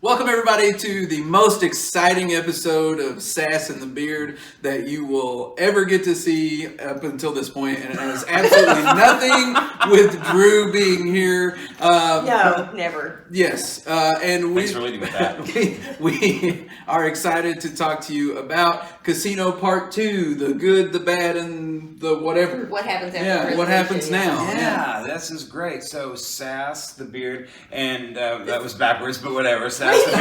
Welcome everybody to the most exciting episode of Sass and the Beard that you will ever get to see up until this point, and it has absolutely nothing with Drew being here. No, never. Yes, and Thanks for leading with that. we are excited to talk to you about Casino Part 2, the good, the bad, and the whatever. What happens after Yeah, what happens now. Yeah, this is great. So, Sass the Beard, and that was backwards, but whatever. Sass the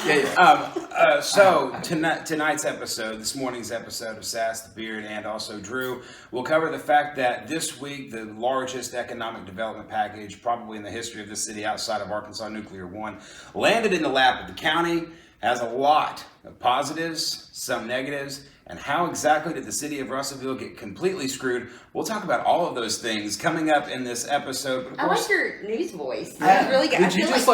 Beard. So, tonight's episode, this morning's episode of Sass the Beard, and also Drew, will cover the fact that this week, the largest economic development package, probably in the history of the city outside of Arkansas Nuclear One, landed in the lap of the county. Has a lot of positives, some negatives, and how exactly did the city of Russellville get completely screwed? We'll talk about all of those things coming up in this episode. But of course, I like your news voice. That's really good. Did you just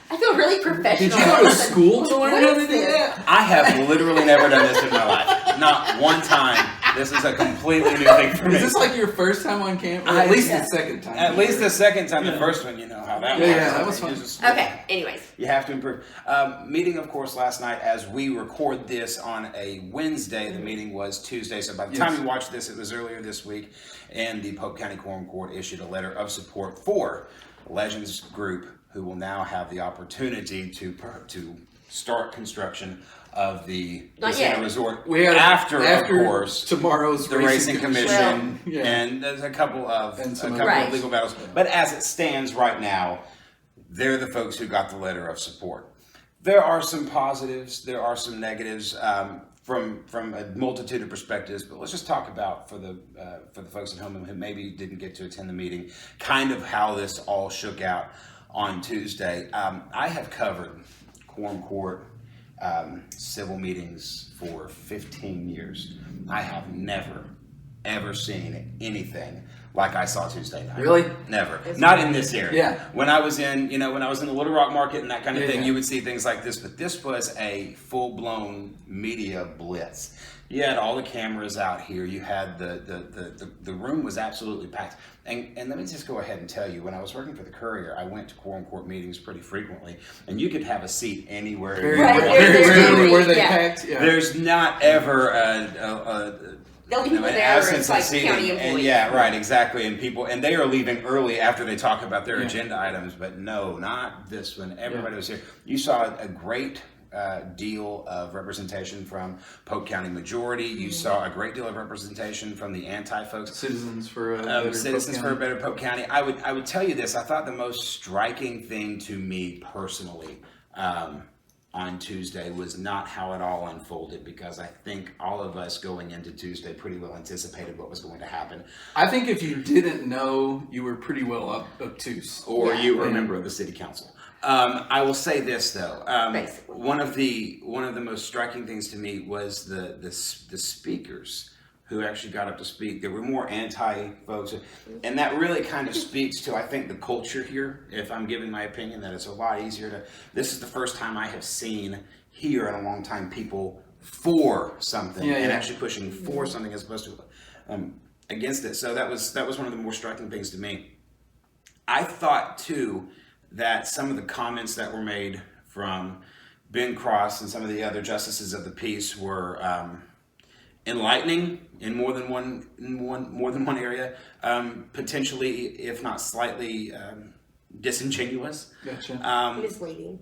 I feel really professional. Did you go to school to learn how to do that? I have literally never done this in my life. Not one time. This is a completely new thing for me. Is this like your first time on camera? At least the second time. At least the second time. The first one, you know how that was. Yeah, that was fun. Okay, anyways. You have to improve. Meeting, of course, last night as we record this on a Wednesday. The meeting was Tuesday. So by the time you watch this, it was earlier this week. And the Polk County Quorum Court issued a letter of support for Legends Group, who will now have the opportunity to start construction of the casino resort after, of course, tomorrow's the racing commission, well, and there's a couple of of legal battles. But as it stands right now, they're the folks who got the letter of support. There are some positives, there are some negatives from a multitude of perspectives. But let's just talk about for the folks at home who maybe didn't get to attend the meeting, kind of how this all shook out on Tuesday. I have covered Quorum Court civil meetings for 15 years. I have never, ever seen anything like I saw Tuesday night. Really? Never. Not in this area. Yeah. When I was in the Little Rock Market and that kind of thing, you would see things like this. But this was a full-blown media blitz. You had all the cameras out here. You had the room was absolutely packed. And let me just go ahead and tell you, when I was working for the Courier, I went to Quorum Court meetings pretty frequently, and you could have a seat anywhere. Very rarely were they packed. Yeah. There's not ever There'll be people there, it's like county employees. Exactly. And they are leaving early after they talk about their agenda items, but no, not this one. Everybody was here. You saw a great deal of representation from Polk County Majority. You saw a great deal of representation from the anti-folks. Citizens for a Better Polk County. I would tell you this. I thought the most striking thing to me personally on Tuesday was not how it all unfolded, because I think all of us going into Tuesday pretty well anticipated what was going to happen. I think if you didn't know, you were pretty well obtuse. Or you were a member of the city council. I will say this though. One of the most striking things to me was the speakers who actually got up to speak. There were more anti-folks, and that really kind of speaks to, I think, the culture here. If I'm giving my opinion, that it's a lot easier to. This is the first time I have seen here in a long time people for something and actually pushing for something as opposed to against it. So that was one of the more striking things to me. I thought too that some of the comments that were made from Ben Cross and some of the other justices of the peace were enlightening in more than one area, potentially, if not slightly, disingenuous. Gotcha. Misleading.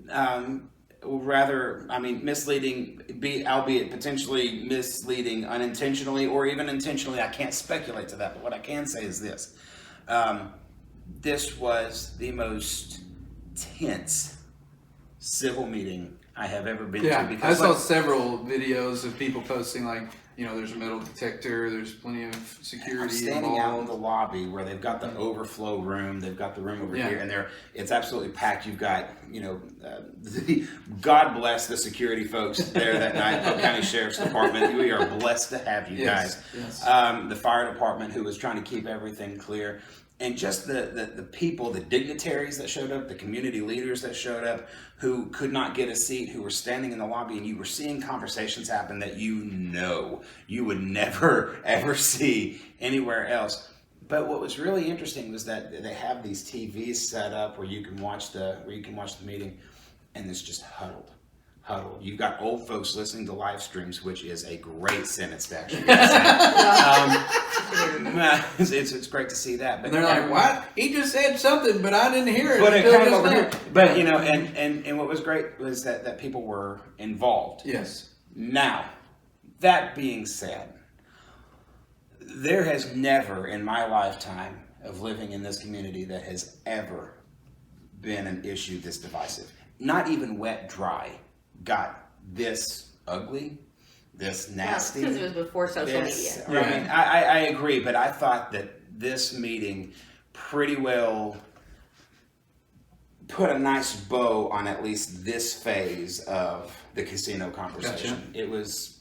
Misleading, albeit potentially misleading unintentionally or even intentionally. I can't speculate to that, but what I can say is this. This was the most tense civil meeting I have ever been to. Because I saw several videos of people posting there's a metal detector, there's plenty of security I'm standing out in the lobby where they've got the overflow room, they've got the room over here, and it's absolutely packed. You've got, God bless the security folks there that night, Polk County Sheriff's Department. We are blessed to have you guys. Yes. The fire department, who was trying to keep everything clear. And just the people, the dignitaries that showed up, the community leaders that showed up, who could not get a seat, who were standing in the lobby, and you were seeing conversations happen that you would never, ever see anywhere else. But what was really interesting was that they have these TVs set up where you can watch the meeting. and it's just huddled. You've got old folks listening to live streams, which is a great sentence to actually get to say. It's great to see that. But and they're like, "What? He just said something, but I didn't hear it." But it kind of overheard. But you know, and what was great was that people were involved. Yes. Now, that being said, there has never in my lifetime of living in this community that has ever been an issue this divisive. Not even wet dry got this ugly, this nasty. Because it was before social media. I mean, I agree, but I thought that this meeting pretty well put a nice bow on at least this phase of the casino conversation. Gotcha. It was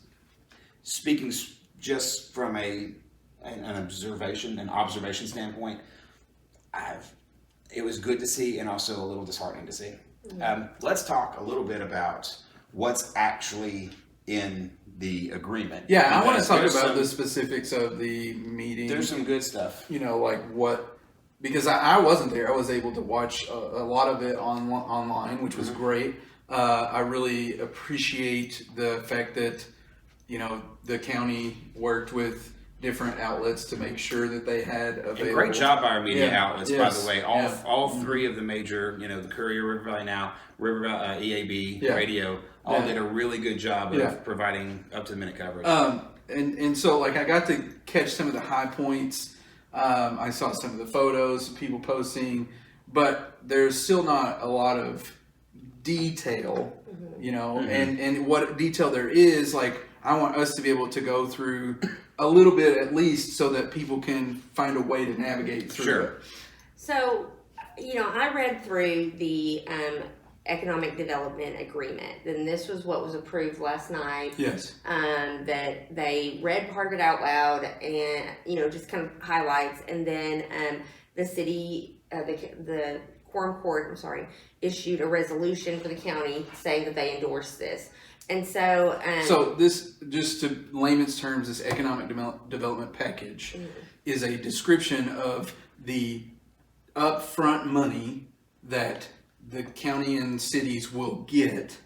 speaking just from an observation standpoint. It was good to see and also a little disheartening to see. Let's talk a little bit about what's actually in the agreement. Yeah, I want to talk about the specifics of the meeting. There's some good stuff. You know, like what, because I wasn't there. I was able to watch a lot of it online, which was great. I really appreciate the fact that, you know, the county worked with different outlets to make sure that they had available. And great job by our media outlets, by the way. All three of the major, you know, the Courier, River Valley Now, EAB, Radio, all did a really good job of providing up-to-the-minute coverage. And so, like, I got to catch some of the high points. I saw some of the photos, people posting, but there's still not a lot of detail, you know, and what detail there is, like, I want us to be able to go through a little bit at least so that people can find a way to navigate through it. So, you know, I read through the economic development agreement, and this was what was approved last night. Yes. That they read part of it out loud and, you know, just kind of highlights, and then the city, the Quorum Court, issued a resolution for the county saying that they endorsed this. And so... so this, just to layman's terms, this economic development package is a description of the upfront money that the county and cities will get,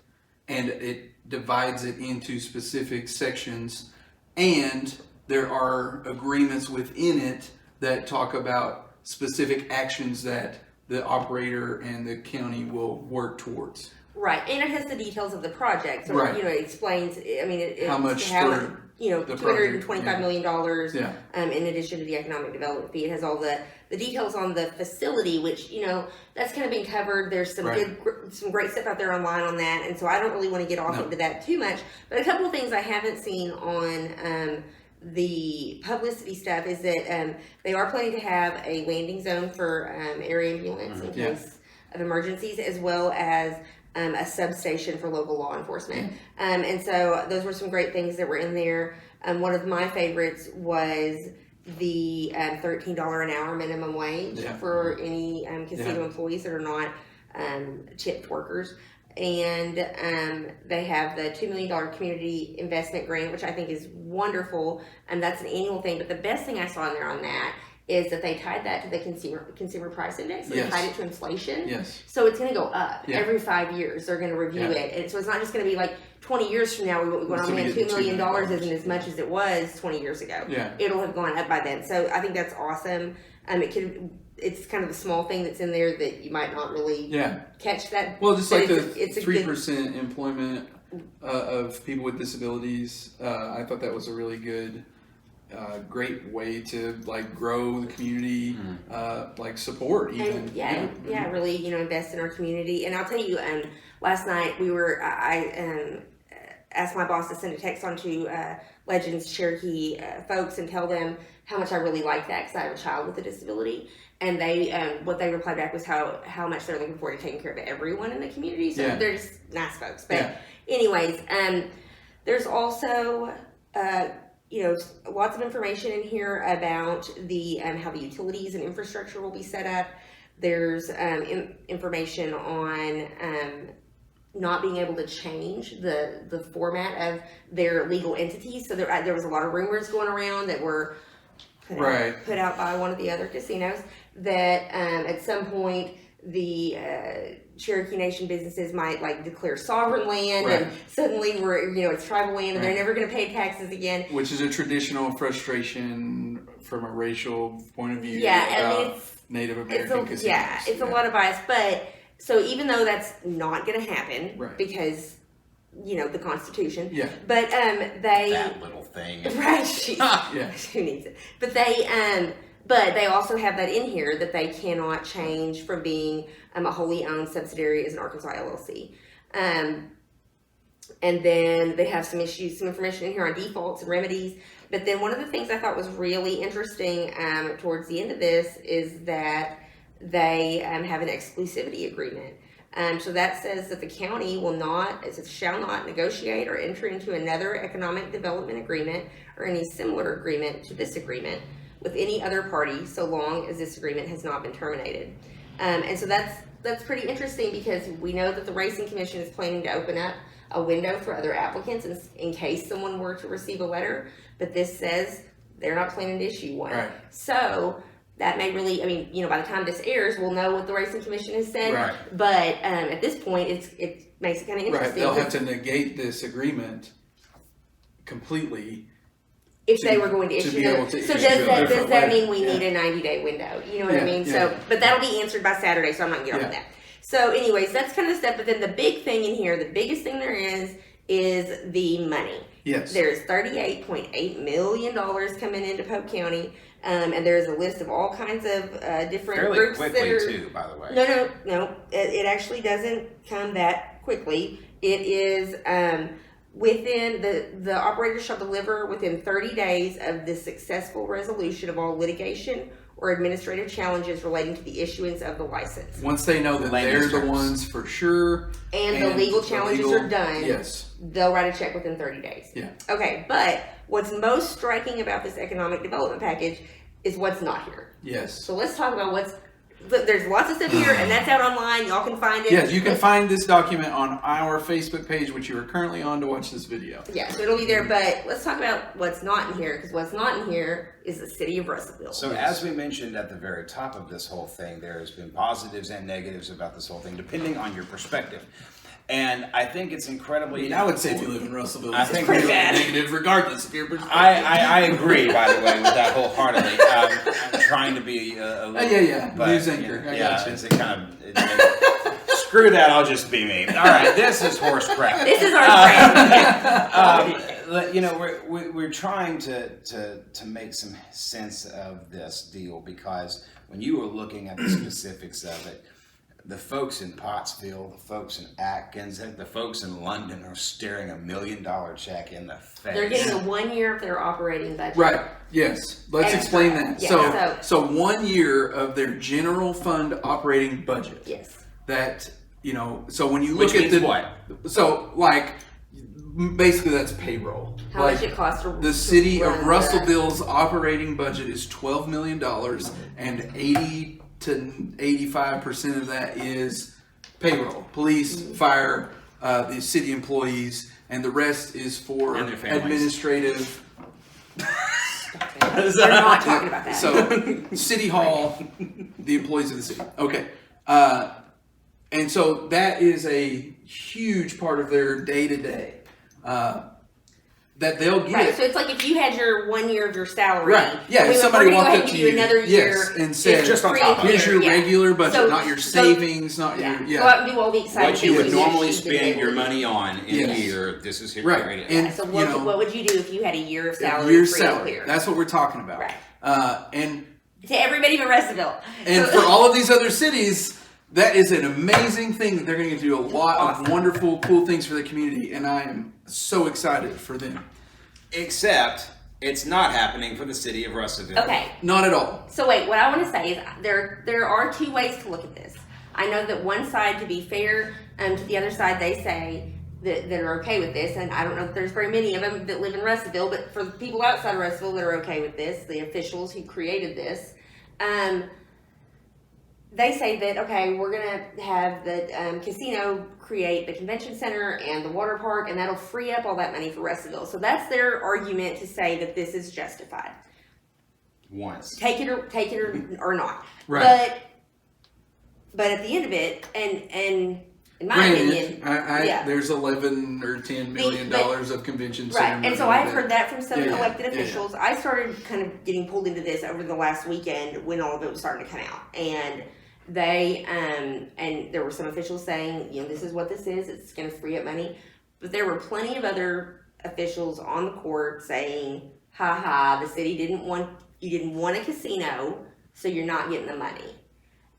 and it divides it into specific sections, and there are agreements within it that talk about specific actions that the operator and the county will work towards. Right, and it has the details of the project. So, you know, it explains, I mean, how much you know, $225 million in addition to the economic development fee. It has all the details on the facility, which, you know, that's kind of been covered. There's some some great stuff out there online on that, and so I don't really want to get off into that too much. But a couple of things I haven't seen on the publicity stuff is that they are planning to have a landing zone for air ambulance in case of emergencies, as well as a substation for local law enforcement. And so those were some great things that were in there. One of my favorites was the $13 an hour minimum wage for any casino employees that are not tipped workers. And they have the $2 million community investment grant, which I think is wonderful. And that's an annual thing. But the best thing I saw in there on that is that they tied that to the consumer price index. So they tied it to inflation. Yes. So it's going to go up every 5 years. They're going to review it. And so it's not just going to be like 20 years from now, we're going, oh man, $2 million isn't as much as it was 20 years ago. Yeah. It'll have gone up by then. So I think that's awesome. It's kind of a small thing that's in there that you might not really catch that. Well, just like the 3% employment of people with disabilities. I thought that was a really good... great way to like grow the community, like support even. And, really, you know, invest in our community. And I'll tell you, last night I asked my boss to send a text on to Legends Cherokee folks and tell them how much I really like that, because I have a child with a disability. And they, what they replied back was how much they're looking forward to taking care of everyone in the community. So they're just nice folks. But anyways, there's also, you know, lots of information in here about the how the utilities and infrastructure will be set up. There's information on not being able to change the format of their legal entities. So there was a lot of rumors going around that were put out by one of the other casinos that at some point Cherokee Nation businesses might like declare sovereign land, and suddenly it's tribal land, and they're never going to pay taxes again. Which is a traditional frustration from a racial point of view. Yeah, I mean, it's Native American casinos. Yeah, it's a lot of bias, but so even though that's not going to happen because the Constitution. Yeah. But that little thing. Right. Who needs it? But they also have that in here that they cannot change from being a wholly owned subsidiary as an Arkansas LLC. And then they have some information in here on defaults and remedies. But then one of the things I thought was really interesting towards the end of this is that they have an exclusivity agreement. So that says that the county shall not negotiate or enter into another economic development agreement or any similar agreement to this agreement with any other party so long as this agreement has not been terminated. And so that's pretty interesting because we know that the Racing Commission is planning to open up a window for other applicants in case someone were to receive a letter, but this says they're not planning to issue one. Right. So that may really, by the time this airs, we'll know what the Racing Commission has said. Right. But at this point, it makes it kind of interesting. Right. They'll have to negate this agreement completely. If they were going to issue it. So does that mean we need a 90-day window? You know what I mean? Yeah. So, but that'll be answered by Saturday, so I'm not going to get off that. So anyways, that's kind of the step. But then the big thing in here, the biggest thing there is the money. Yes. There's $38.8 million coming into Polk County. And there's a list of all kinds of different groups quickly that are... too, by the way. No. It actually doesn't come that quickly. It is... within the operator shall deliver within 30 days of the successful resolution of all litigation or administrative challenges relating to the issuance of the license. Once they know that they're the ones for sure. And the legal challenges are done. Yes. They'll write a check within 30 days. Yeah. Okay, but what's most striking about this economic development package is what's not here. Yes. So let's talk about there's lots of stuff here, and that's out online. Y'all can find it. Yes, you can find this document on our Facebook page, which you are currently on to watch this video. Yeah, so it'll be there, but let's talk about what's not in here, because what's not in here is the city of Russellville. So as we mentioned at the very top of this whole thing, there has been positives and negatives about this whole thing, depending on your perspective. And I think it's incredibly... I would say if you live in Russellville, I think it's negative regardless of your perspective. I agree, by the way, with that wholeheartedly. I'm trying to be a little... News anchor. I gotcha. It's a kind of... screw that, I'll just be me. All right, this is horse crap. This is our crap. We're trying to make some sense of this deal because when you were looking at the specifics of it, the folks in Pottsville, the folks in Atkins, the folks in London are staring $1 million check in the face. They're getting a 1 year of their operating budget. Right. Yes. Let's explain that. Yeah, so 1 year of their general fund operating budget. Yes. That, so when you look Which at means what? So basically that's payroll. How much it costs to the city of Russellville's operating budget is $12 million, and 80 to 85% of that is payroll, police, fire, the city employees, and the rest is for administrative. We're not talking about that. So, City Hall, the employees of the city. Okay. And so that is a huge part of their day-to-day that they'll get. Right, so it's like if you had your 1 year of your salary. Right, yeah, if somebody walked up to you another year and said, just on top of here's your regular budget, not your savings, not your... Go out and do all the exciting what you would things normally spend your money on in a year, this is here. Right. And, so what would you do if you had a year of salary? That's what we're talking about. Right. And to everybody but Russellville. And for all of these other cities, that is an amazing thing that they're going to do a lot of wonderful, cool things for the community, and I am so excited for them. Except it's not happening for the city of Russellville. Okay. Not at all. So wait, what I want to say is there are two ways to look at this. I know that one side, to be fair, to the other side, they say that are okay with this, and I don't know if there's very many of them that live in Russellville, but for the people outside of Russellville that are okay with this, the officials who created this, they say that, okay, we're going to have the casino create the convention center and the water park, and that'll free up all that money for Russellville. So that's their argument to say that this is justified. Once. Take it or not. Right. But at the end of it, and in my opinion, there's 11 or 10 million dollars of convention center right. And so I've heard that from some elected officials. Yeah. I started kind of getting pulled into this over the last weekend when all of it was starting to come out, and they and there were some officials saying, this is what this is. It's going to free up money, but there were plenty of other officials on the court saying, "Ha ha, the city didn't want a casino, so you're not getting the money."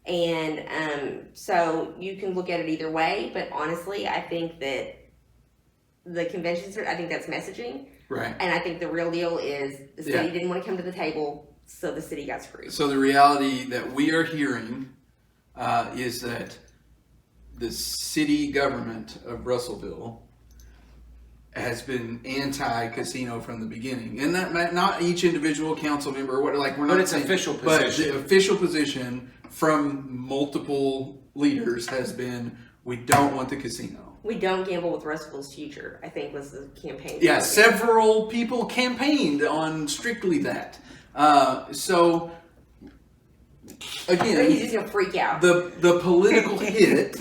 And so you can look at it either way, but honestly, I think that the convention center, I think that's messaging. Right. And I think the real deal is the city didn't want to come to the table, so the city got screwed. So the reality that we are hearing is that the city government of Russellville has been anti-casino from the beginning, and that not each individual council member, we're not. But it's official position. But the official position from multiple leaders has been, we don't want the casino. We don't gamble with Russellville's future, I think was the campaign. Yeah, several people campaigned on strictly that. So again, he's just gonna freak out. The political hit,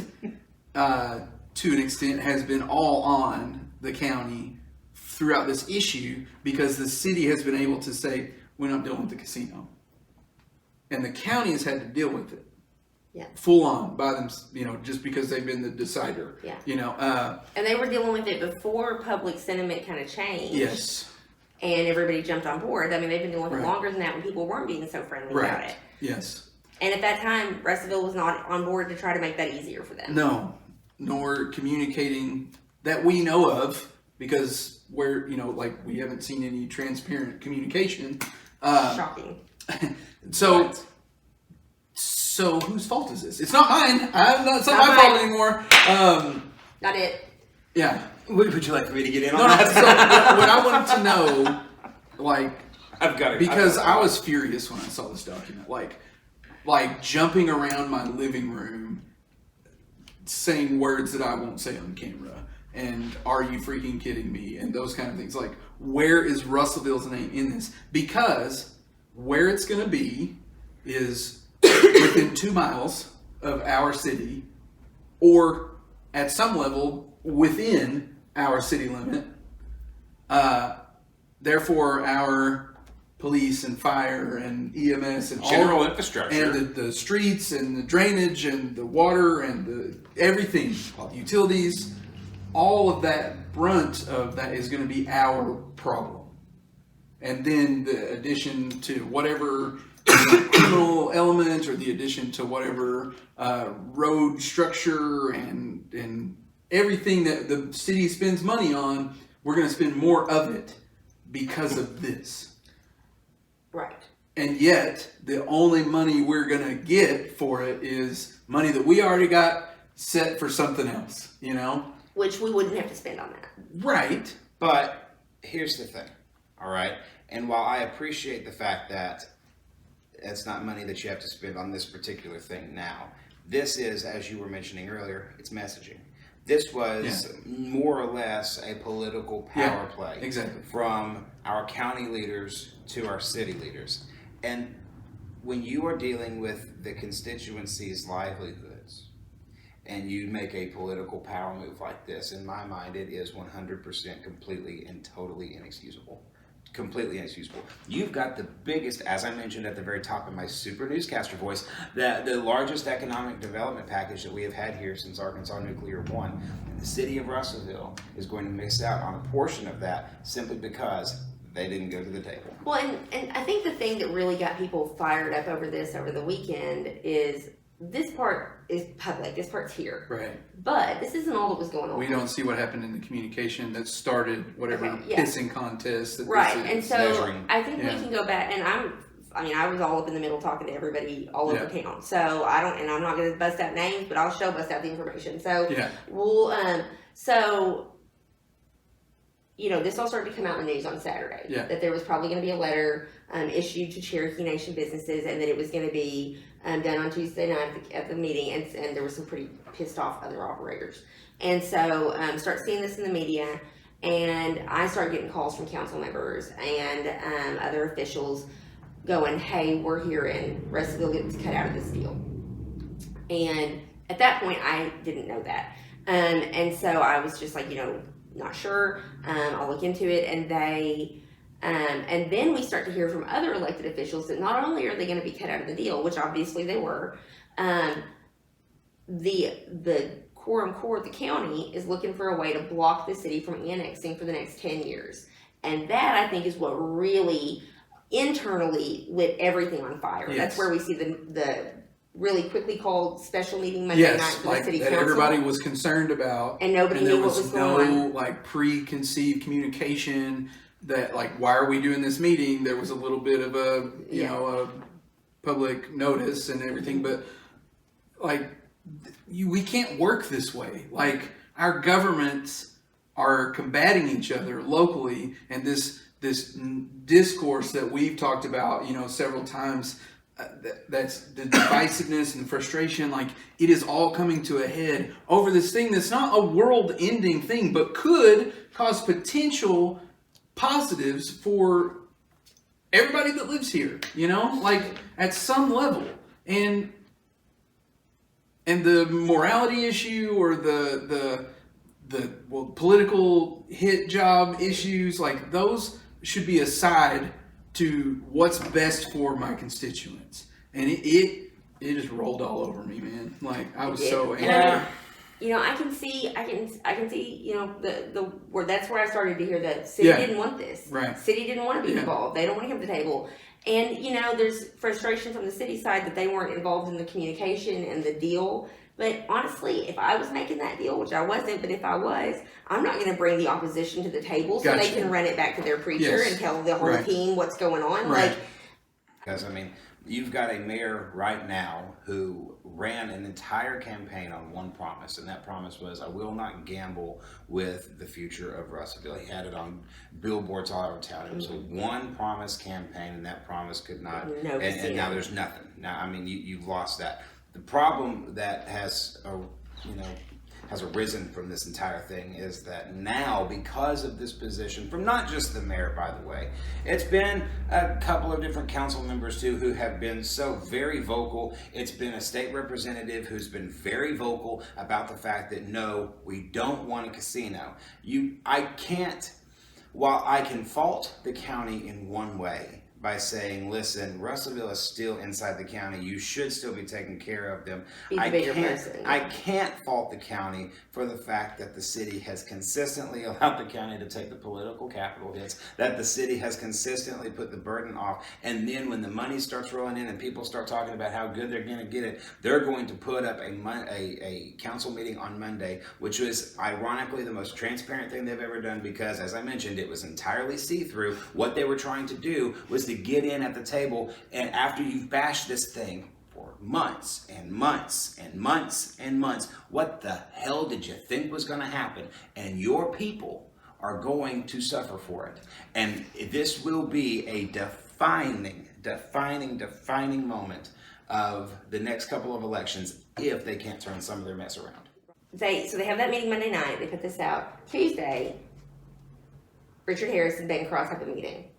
to an extent, has been all on the county throughout this issue because the city has been able to say, we're not dealing with the casino. And the county has had to deal with it. Yeah. Full on by them, just because they've been the decider. Yeah. And they were dealing with it before public sentiment kind of changed. Yes. And everybody jumped on board. I mean, they've been dealing with it longer than that when people weren't being so friendly about it. Yes. And at that time, Russellville was not on board to try to make that easier for them. No. Nor communicating that we know of, because we're, we haven't seen any transparent communication. Shocking. So whose fault is this? It's not mine. It's not my fault anymore. Not it. Yeah. Would you like for me to get in on that? that? What I wanted to know, I've got it. Because I was furious when I saw this document. Like jumping around my living room, saying words that I won't say on camera, and are you freaking kidding me, and those kind of things. Like, where is Russellville's name in this? Because where it's going to be is within 2 miles of our city, or at some level within our city limit. Therefore, our police and fire and EMS and general infrastructure and the streets and the drainage and the water and everything, all the utilities, all of that brunt of that is going to be our problem. And then the addition to whatever criminal element, or the addition to whatever road structure and everything that the city spends money on, we're going to spend more of it because of this. Right. And yet, the only money we're going to get for it is money that we already got set for something else, Which we wouldn't have to spend on that. Right. But here's the thing, all right? And while I appreciate the fact that it's not money that you have to spend on this particular thing now, this is, as you were mentioning earlier, it's messaging. This was more or less a political power play. Exactly. From our county leaders to our city leaders. And when you are dealing with the constituency's livelihoods and you make a political power move like this, in my mind, it is 100% completely and totally inexcusable. Completely inexcusable. You've got the biggest, as I mentioned at the very top of my super newscaster voice, the largest economic development package that we have had here since Arkansas Nuclear One. And the city of Russellville is going to miss out on a portion of that simply because they didn't go to the table. Well, and I think the thing that really got people fired up over this over the weekend is this part is public. This part's here. Right. But this isn't all that was going on. We don't see what happened in the communication that started whatever pissing contest. Right. And so measuring. I think we can go back, and I was all up in the middle talking to everybody all over town. So I'm not going to bust out names, but I'll bust out the information. So we'll, this all started to come out in the news on Saturday. Yeah. That there was probably going to be a letter issued to Cherokee Nation businesses, and that it was going to be done on Tuesday night at the meeting, and there were some pretty pissed off other operators. And so start seeing this in the media, and I start getting calls from council members and other officials going, hey, we're hearing Russellville gets cut out of this deal. And at that point, I didn't know that. And so I was just like, not sure. I'll look into it. And and then we start to hear from other elected officials that not only are they going to be cut out of the deal, which obviously they were, the Quorum Court, the county, is looking for a way to block the city from annexing for the next 10 years. And that, I think, is what really internally lit everything on fire. Yes. That's where we see the really quickly called special meeting Monday night for the city council. Everybody was concerned about, and nobody knew what was going on. No preconceived communication that why are we doing this meeting? There was a little bit of a a public notice and everything, but we can't work this way. Our governments are combating each other locally, and this discourse that we've talked about several times, that's the divisiveness and the frustration, it is all coming to a head over this thing that's not a world-ending thing, but could cause potential positives for everybody that lives here, at some level. And the morality issue or the political hit job issues, those should be aside to what's best for my constituents. And it just rolled all over me, man. I was so angry. I can see, the where that's where I started to hear that city didn't want this. Right. City didn't want to be involved. They don't want to come to the table. And, there's frustration from the city side that they weren't involved in the communication and the deal. But honestly, if I was making that deal, which I wasn't, but if I was, I'm not going to bring the opposition to the table so they can run it back to their preacher and tell the whole team what's going on. Because, you've got a mayor right now who ran an entire campaign on one promise, and that promise was, I will not gamble with the future of Russellville. He had it on billboards all over town. It was a one promise campaign, and that promise could not, and now there's nothing. Now, you've lost that. The problem that has arisen from this entire thing is that now, because of this position, from not just the mayor, by the way, it's been a couple of different council members too who have been so very vocal. It's been a state representative who's been very vocal about the fact that no, we don't want a casino. While I can fault the county in one way, by saying, listen, Russellville is still inside the county. You should still be taking care of them. I can't fault the county for the fact that the city has consistently allowed the county to take the political capital hits, that the city has consistently put the burden off. And then when the money starts rolling in and people start talking about how good they're going to get it, they're going to put up a council meeting on Monday, which was ironically the most transparent thing they've ever done because, as I mentioned, it was entirely see-through. What they were trying to do was to get in at the table, and after you've bashed this thing for months and months and months and months, what the hell did you think was going to happen? And your people are going to suffer for it. And this will be a defining moment of the next couple of elections if they can't turn some of their mess around. So they have that meeting Monday night. They put this out. Tuesday, Richard Harris and Ben Cross have a meeting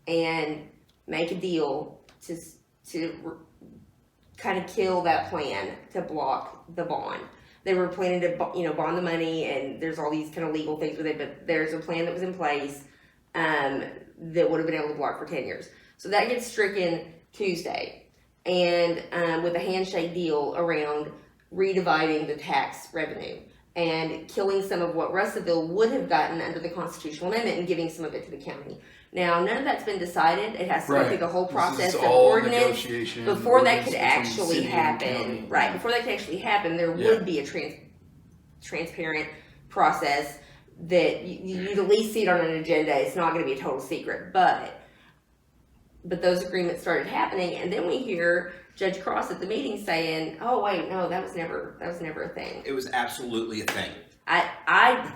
and make a deal to kind of kill that plan to block the bond. They were planning to bond the money, and there's all these kind of legal things with it, but there's a plan that was in place that would have been able to block for 10 years. So that gets stricken Tuesday, and with a handshake deal around redividing the tax revenue and killing some of what Russellville would have gotten under the constitutional amendment and giving some of it to the county. Now, none of that's been decided. It has to go through the whole process of ordinance before that could actually happen. Right, before that could actually happen, there would be a transparent process that you'd at least see it on an agenda. It's not going to be a total secret, but those agreements started happening, and then we hear Judge Cross at the meeting saying, "Oh wait, no, that was never a thing." It was absolutely a thing. I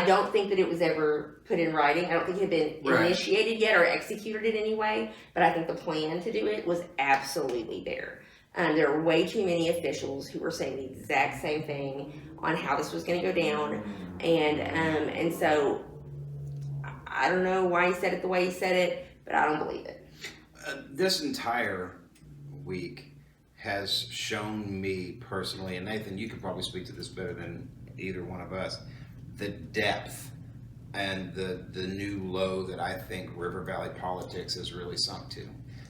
don't think that it was ever put in writing. I don't think it had been initiated yet or executed in any way, but I think the plan to do it was absolutely there. There were way too many officials who were saying the exact same thing on how this was going to go down, and so I don't know why he said it the way he said it, but I don't believe it. This entire week has shown me personally, and Nathan, you could probably speak to this better than either one of us, the depth and the new low that I think River Valley politics has really sunk to.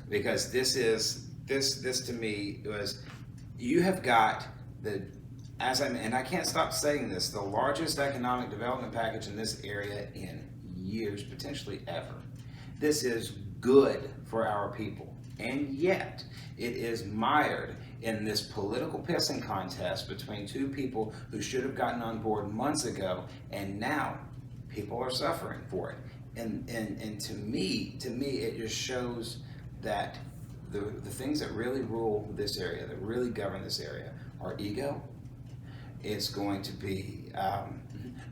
Because this to me was, you have got and I can't stop saying this, the largest economic development package in this area in years, potentially ever. This is good for our people, and yet it is mired in this political pissing contest between two people who should have gotten on board months ago, and now people are suffering for it. And to me it just shows that the things that really rule this area, that really govern this area, are ego. It's going to be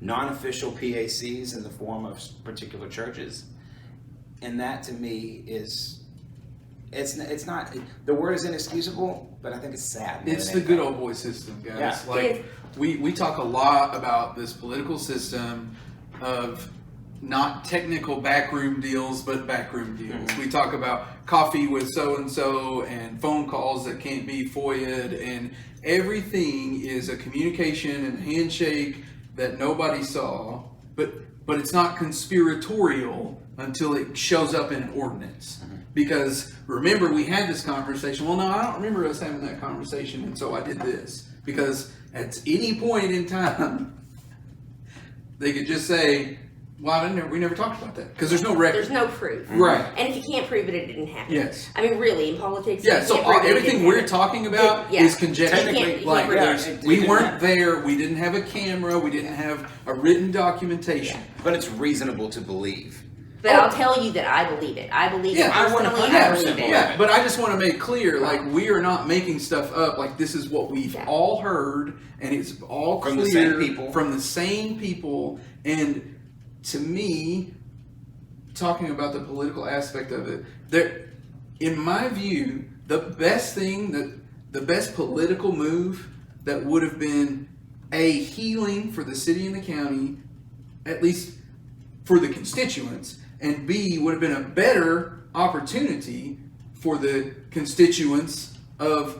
non-official PACs in the form of particular churches, and that to me is, it's not, the word is inexcusable, but I think it's sad. It's the good old boy system, guys. Yeah. Like we talk a lot about this political system of not technical backroom deals, but backroom deals. Mm-hmm. We talk about coffee with so-and-so and phone calls that can't be FOIA'd, and everything is a communication and handshake that nobody saw, but it's not conspiratorial until it shows up in an ordinance. Mm-hmm. Because remember, we had this conversation. Well, no, I don't remember us having that conversation, and so I did this. Because at any point in time, they could just say, well, we never talked about that, because there's no record. There's no proof. Right. And if you can't prove it, it didn't happen. Yes. I mean, really, in politics, yeah, so everything we're talking about is conjecture. We weren't there, we didn't have a camera, we didn't have a written documentation. Yeah. But it's reasonable to believe. But I'll tell you that I believe it. I believe it personally. I believe it. Yeah, but I just want to make clear, like, we are not making stuff up. Like, this is what we've all heard, and it's all from clear the same people. From the same people. And to me, talking about the political aspect of it, in my view, the best political move that would have been a healing for the city and the county, at least for the constituents, and B, would have been a better opportunity for the constituents of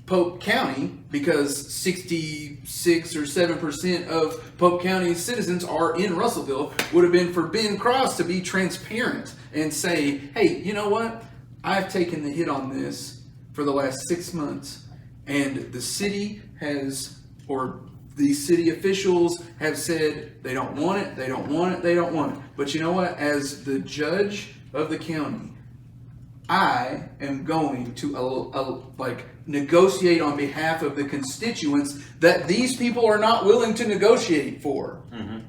Polk County, because 66 or 7% of Polk County's citizens are in Russellville, would have been for Ben Cross to be transparent and say, hey, you know what? I've taken the hit on this for the last 6 months, and the city has, or these city officials have said they don't want it, they don't want it, they don't want it. But you know what? As the judge of the county, I am going to negotiate on behalf of the constituents that these people are not willing to negotiate for. Mm-hmm.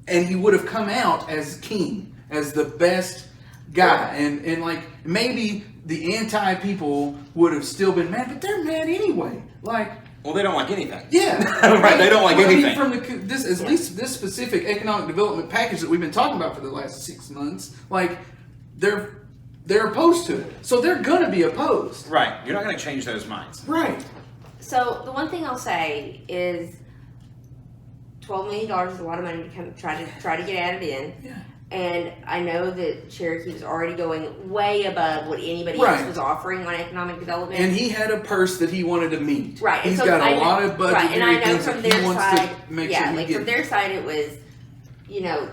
And he would have come out as king, as the best guy. And like, maybe the anti-people would have still been mad, but they're mad anyway. Well, they don't like anything. Yeah. Right, they don't like anything. I mean, from at least this specific economic development package that we've been talking about for the last 6 months, like, they're opposed to it. So they're going to be opposed. Right. You're not going to change those minds. Right. So the one thing I'll say is $12 million is a lot of money to try to get added in. Yeah. And I know that Cherokee was already going way above what anybody else was offering on economic development. And he had a purse that he wanted to meet. Right. He's got a lot of budgetary things that he wants to make sure he gets. From their side it was,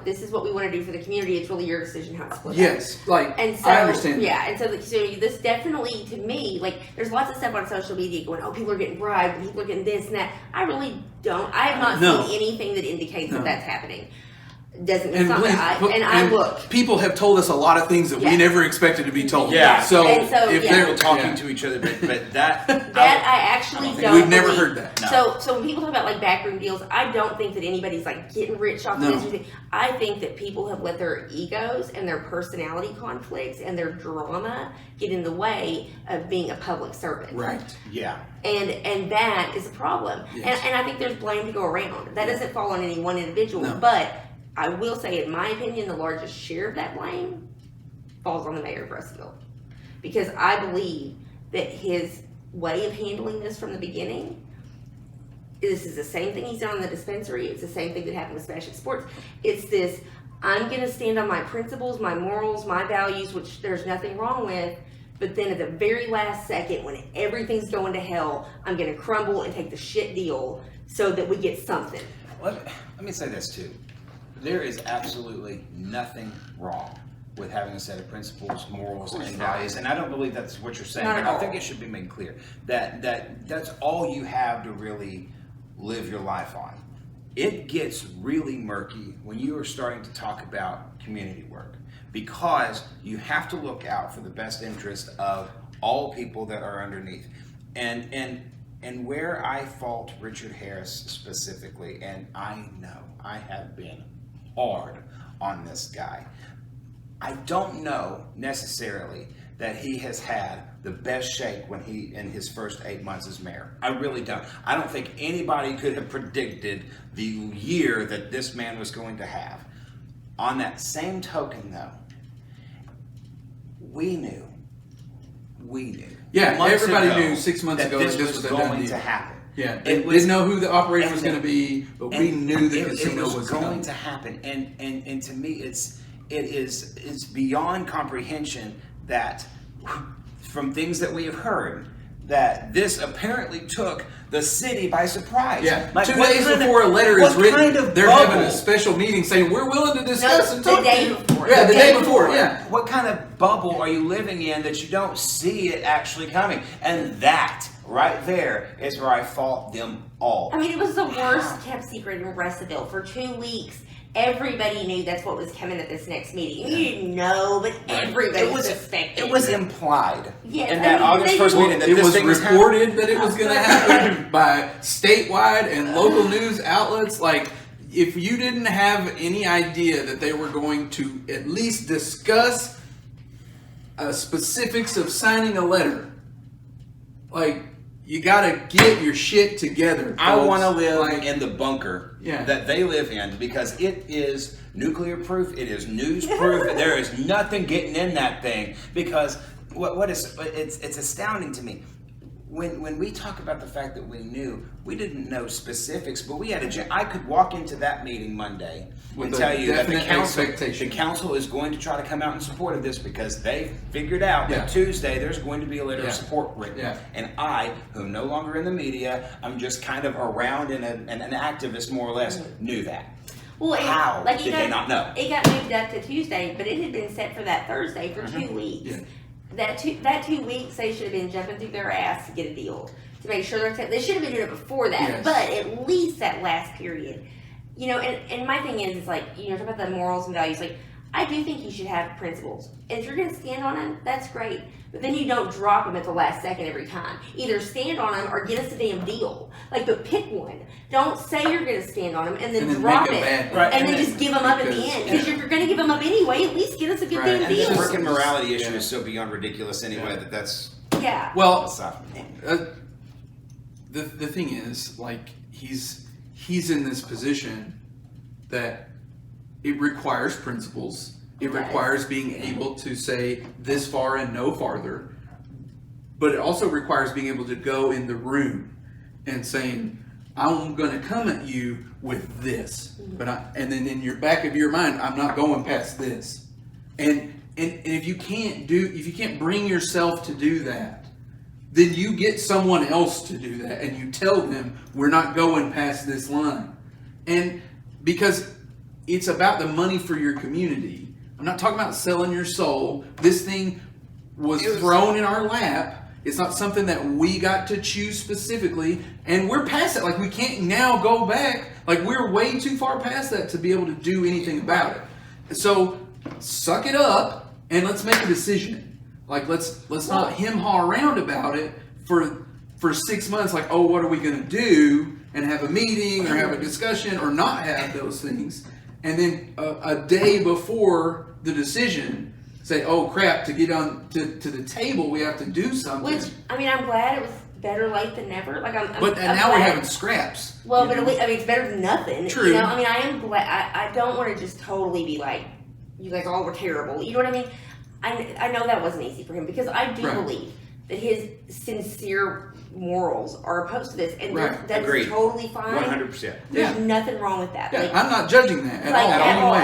this is what we want to do for the community. It's really your decision how to split up. Yes, and so, I understand. Yeah, and so this definitely, to me, there's lots of stuff on social media going, oh, people are getting bribed, people are getting this and that. I really don't. I have not seen anything that indicates that that's happening. Doesn't mean I look. People have told us a lot of things that we never expected to be told. Yeah. So if they're talking to each other, but that I actually don't. We've never heard that. No. So when people talk about backroom deals, I don't think that anybody's getting rich off of this. I think that people have let their egos and their personality conflicts and their drama get in the way of being a public servant. Right. Yeah. And that is a problem. Yes. And I think there's blame to go around. That doesn't fall on any one individual, but I will say, in my opinion, the largest share of that blame falls on the mayor of Russellville. Because I believe that his way of handling this from the beginning, this is the same thing he's done in the dispensary. It's the same thing that happened with Smashing Sports. It's this, I'm going to stand on my principles, my morals, my values, which there's nothing wrong with, But then at the very last second, when everything's going to hell, I'm going to crumble and take the shit deal so that we get something. Let me say this too. There is absolutely nothing wrong with having a set of principles, morals, and values, and I don't believe that's what you're saying. But I think it should be made clear that that's all you have to really live your life on. It gets really murky when you are starting to talk about community work, because you have to look out for the best interest of all people that are underneath. And where I fault Richard Harris specifically, and I know I have been hard on this guy, I don't know necessarily that he has had the best shake when he in his first 8 months as mayor. I really don't. I don't think anybody could have predicted the year that this man was going to have. On that same token, though, we knew. Yeah, everybody knew 6 months ago that this was going to happen. Yeah, didn't know who the operator was going to be, but we knew the casino was going to happen. And to me, it's beyond comprehension that from things that we have heard, that this apparently took the city by surprise. Yeah, 2 days before a letter is written, they're having a special meeting saying, we're willing to discuss and talk to you. Yeah, the day before, yeah. What kind of bubble are you living in that you don't see it actually coming? And that right there is where I fault them all. I mean, it was the worst kept secret in Russellville for 2 weeks. Everybody knew that's what was coming at this next meeting. You didn't know, but everybody suspected. It was implied in that August 1st meeting that this thing was reported that it was going to happen by statewide and local news outlets. Like, if you didn't have any idea that they were going to at least discuss specifics of signing a letter, like, you gotta get your shit together, folks. I want to live in the bunker that they live in, because it is nuclear proof. It is news proof. There is nothing getting in that thing, because it's astounding to me. When we talk about the fact that we knew, we didn't know specifics, but we had I could walk into that meeting Monday and tell you that the council is going to try to come out in support of this, because they figured out that Tuesday there's going to be a letter of support written. And I, who am no longer in the media, I'm just kind of around and an activist more or less, knew that. Well, how did they not know? It got moved up to Tuesday, but it had been set for that Thursday for 2 weeks. Yeah. That 2 weeks, they should have been jumping through their ass to get a deal, to make sure they should have been doing it before that, but at least that last period. You know, and my thing is like, you know, talk about the morals and values. Like, I do think you should have principles. And if you're going to stand on them, that's great. But then you don't drop them at the last second every time. Either stand on them or get us a damn deal. Like, but pick one. Don't say you're going to stand on them and then drop it. And then just give them up at the end. Because if you're going to give them up anyway, at least get us a good damn deal. And the freaking morality issue is so beyond ridiculous anyway that's... Yeah. Well, the thing is, like, he's in this position that it requires principles. It requires being able to say this far and no farther. But it also requires being able to go in the room and saying, I'm going to come at you with this. And then in your back of your mind, I'm not going past this. And if you can't bring yourself to do that, then you get someone else to do that, and you tell them, we're not going past this line. And because it's about the money for your community. I'm not talking about selling your soul. This thing was thrown in our lap. It's not something that we got to choose specifically, and we're past it. Like, we can't now go back. Like, we're way too far past that to be able to do anything about it. So suck it up and let's make a decision. Like, let's not hem-haw around about it for 6 months. Like, oh, what are we going to do? And have a meeting or have a discussion or not have those things. And then a day before the decision, say, oh crap, to get on to the table, we have to do something. Which, I mean, I'm glad it was better late than never. Like, I'm now glad. we're having scraps. Well, but at least, I mean, it's better than nothing. True. You know, I mean, I am glad. I don't want to just totally be like, you guys all were terrible. You know what I mean? I know that wasn't easy for him, because I do believe that his sincere morals are opposed to this, and that's Agreed. totally fine. 100%. There's nothing wrong with that. Yeah, Like, I'm not judging that at all.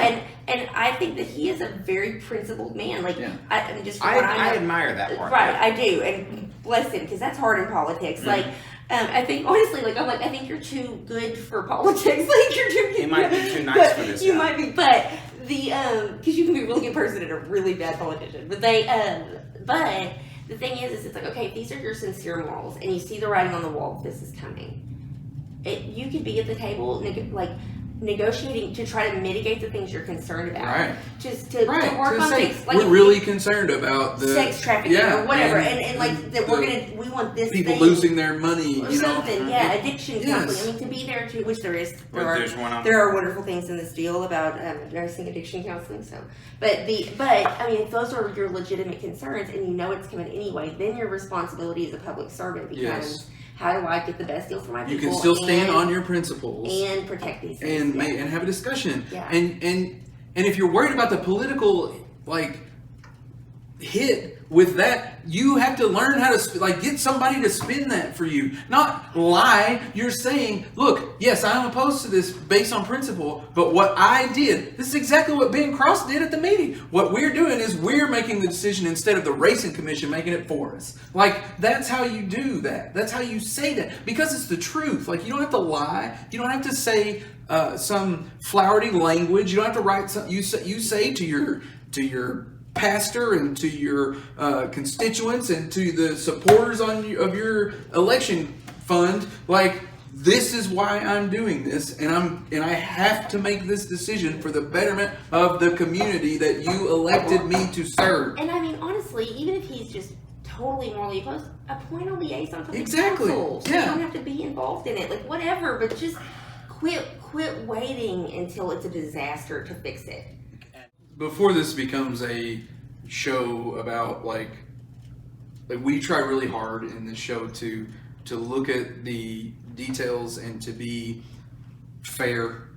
And I think that he is a very principled man. Like, I admire that part. Right, I do, and bless him, because that's hard in politics. Mm-hmm. Like, I think honestly, I think you're too good for politics. Like, you're too good. You might be too nice for this. You might be, but because you can be a really good person and a really bad politician. But but the thing is it's like, okay, if these are your sincere morals, and you see the writing on the wall, this is coming. You could be at the table, negotiating to try to mitigate the things you're concerned about. Right. Just to work on things. Like, we're really concerned about the sex trafficking or whatever, and like that we want this people thing, losing their money, or you know. something. Yeah, addiction counseling. I mean, to be there too, which there is. There are wonderful things in this deal about addressing addiction counseling. So, but I mean, if those are your legitimate concerns, and you know it's coming anyway, then your responsibility as a public servant becomes. How do I get the best deal for my people? You can still stand on your principles and protect these things. And have a discussion. Yeah. And if you're worried about the political hit with that, you have to learn how to get somebody to spin that for you, not lie. You're saying, look, yes, I'm opposed to this based on principle, but what I did, this is exactly what Ben Cross did at the meeting. What we're doing is we're making the decision instead of the racing commission making it for us. That's how you do that. That's how you say that, because it's the truth. You don't have to lie. You don't have to say some flowery language. You don't have to write something. You say to your pastor and to your constituents and to the supporters of your election fund, this is why I'm doing this, and I have to make this decision for the betterment of the community that you elected me to serve. And I mean, honestly, even if he's just totally morally opposed, appoint a liaison to the Exactly. council. So Yeah. you don't have to be involved in it. Whatever, but just quit waiting until it's a disaster to fix it. Before this becomes a show about we try really hard in this show to look at the details and to be fair,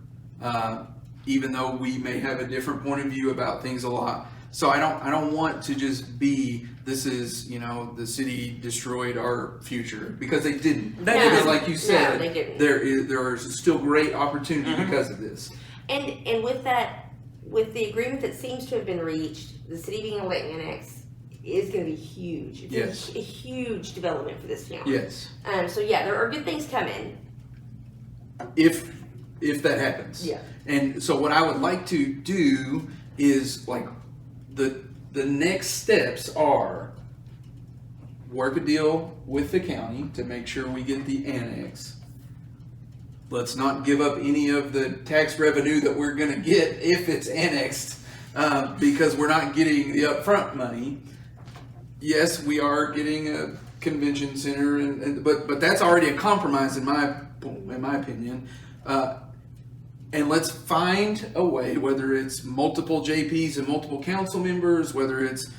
even though we may have a different point of view about things a lot. So I don't want to just be, this is, the city destroyed our future, because they didn't. Because like you said, they didn't. there is still great opportunity because of this. And with that, with the agreement that seems to have been reached, the city being able to annex is going to be huge. It's a huge development for this town. Yes. So yeah, there are good things coming. If that happens. Yeah. And so what I would like to do is the next steps are work a deal with the county to make sure we get the annex. Let's not give up any of the tax revenue that we're going to get if it's annexed, because we're not getting the upfront money. Yes, we are getting a convention center, but that's already a compromise in my opinion. And let's find a way, whether it's multiple JPs and multiple council members, whether it's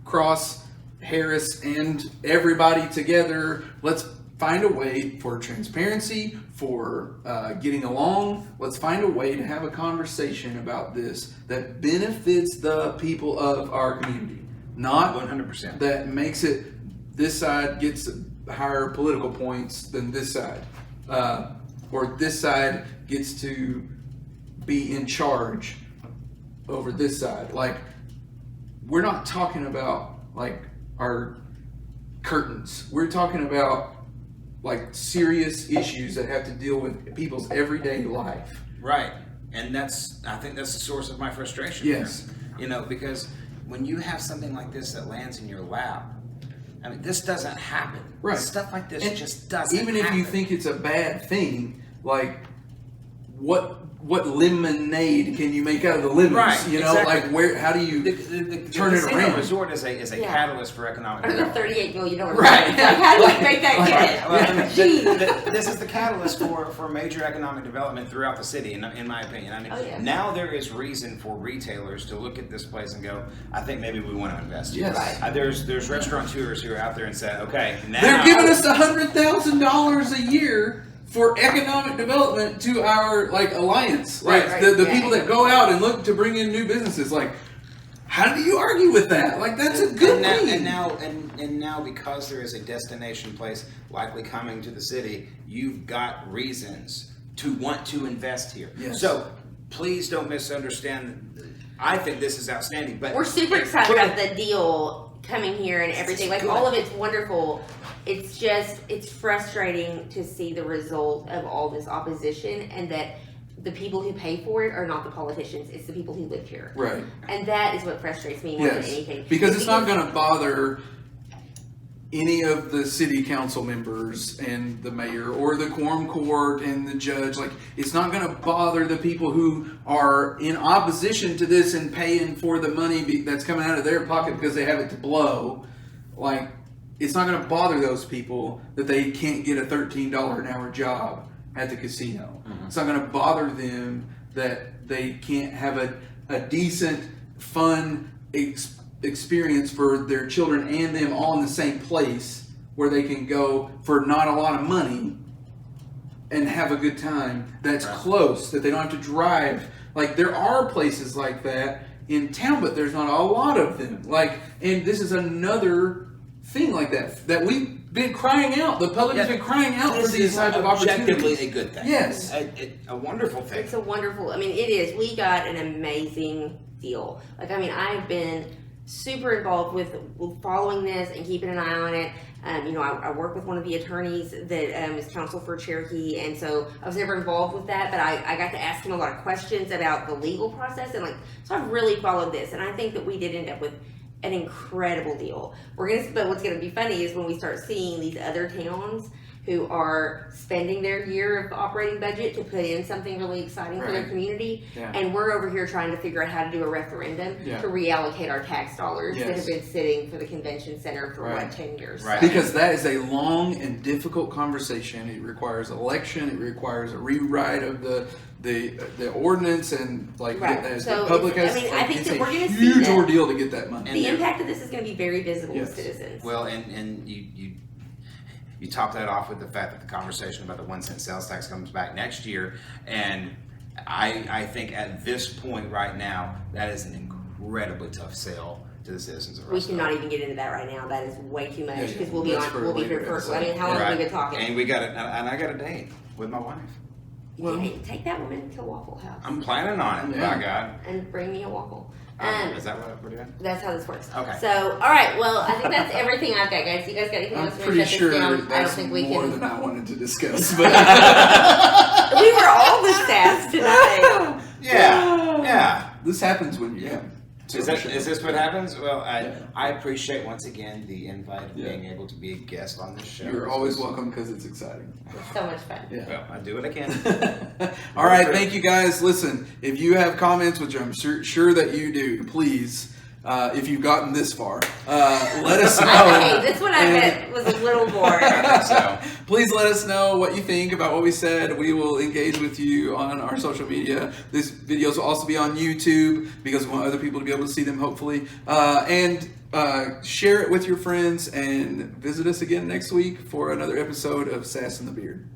Cross, Harris, and everybody together. Let's find a way for transparency, for getting along. Let's find a way to have a conversation about this that benefits the people of our community. Not 100%. That makes it, this side gets higher political points than this side. Or this side gets to be in charge over this side. We're not talking about our curtains. We're talking about serious issues that have to deal with people's everyday life. Right. And I think that's the source of my frustration. Yes. Here. Because when you have something like this that lands in your lap, this doesn't happen. Right. Stuff like this just doesn't happen. Even if you think it's a bad thing, what lemonade can you make out of the lemons? Right, exactly. How do you turn it around? The resort is a catalyst for economic development. $38 million. Right. How do you make that kid? This is the catalyst for major economic development throughout the city, in my opinion. Now there is reason for retailers to look at this place and go, I think maybe we want to invest here. Yes. Right. There's restaurateurs who are out there and say, okay, now they're giving us $100,000 a year for economic development to our alliance, right. The people that go out and look to bring in new businesses. how do you argue with that? Like, that's a good thing. And now because there is a destination place likely coming to the city, you've got reasons to want to invest here. Yes. So please don't misunderstand. I think this is outstanding. But we're super excited about the deal coming here and everything. Like, all of it's wonderful. It's just, it's frustrating to see the result of all this opposition, and that the people who pay for it are not the politicians, it's the people who live here. Right. And that is what frustrates me more than anything. Because it's not going to bother any of the city council members and the mayor or the quorum court and the judge. Like, it's not going to bother the people who are in opposition to this and paying for the money that's coming out of their pocket because they have it to blow. Like, it's not going to bother those people that they can't get a $13 an hour job at the casino. Mm-hmm. It's not going to bother them that they can't have a decent, fun experience for their children and them all in the same place where they can go for not a lot of money and have a good time that's close, that they don't have to drive. Like, there are places like that in town, but there's not a lot of them. Like, and this is another thing like that we've been crying out. The public has been crying out for these type of opportunities. Objectively a good thing. Yes. A wonderful thing. It's a wonderful, I mean, it is. We got an amazing deal. Like, I mean, I've been super involved with following this and keeping an eye on it. You know, I work with one of the attorneys that is counsel for Cherokee, and so I was never involved with that, but I got to ask him a lot of questions about the legal process, and so I've really followed this, and I think that we did end up with an incredible deal. But what's going to be funny is when we start seeing these other towns who are spending their year of operating budget to put in something really exciting for their community, and we're over here trying to figure out how to do a referendum to reallocate our tax dollars that have been sitting for the convention center for 10 years. Right. Because that is a long and difficult conversation. It requires election. It requires a rewrite of the ordinance, and the public has. I mean, I think that we're going to see huge ordeal to get that money. The impact of this is going to be very visible to citizens. Well, and you top that off with the fact that the conversation about the 1 cent sales tax comes back next year, and I think at this point right now that is an incredibly tough sell to the citizens of Russell. We cannot even get into that right now. That is way too much because we'll be here for. I mean, how long have we been talking? And we got it, and I got a date with my wife. Well, take that woman to Waffle House. I'm planning on it, by God. And bring me a waffle. Is that what we're doing? That's how this works. Okay. So, all right. Well, I think that's everything I've got, guys. You guys got anything else? I'm pretty sure I don't that's think we more can. than I wanted to discuss. But we were all the sass tonight. Yeah. This happens when you. Is this what happens? Well, I appreciate once again the invite of being able to be a guest on this show. You're always welcome because it's exciting. It's so much fun. Yeah. Well, I do what I can. All right, thank you guys. Listen, if you have comments, which I'm sure that you do, please, if you've gotten this far, let us know. Hey, this one I bet was a little more. So. Please let us know what you think about what we said. We will engage with you on our social media. These videos will also be on YouTube because we want other people to be able to see them, hopefully. And share it with your friends, and visit us again next week for another episode of Sass and the Beard.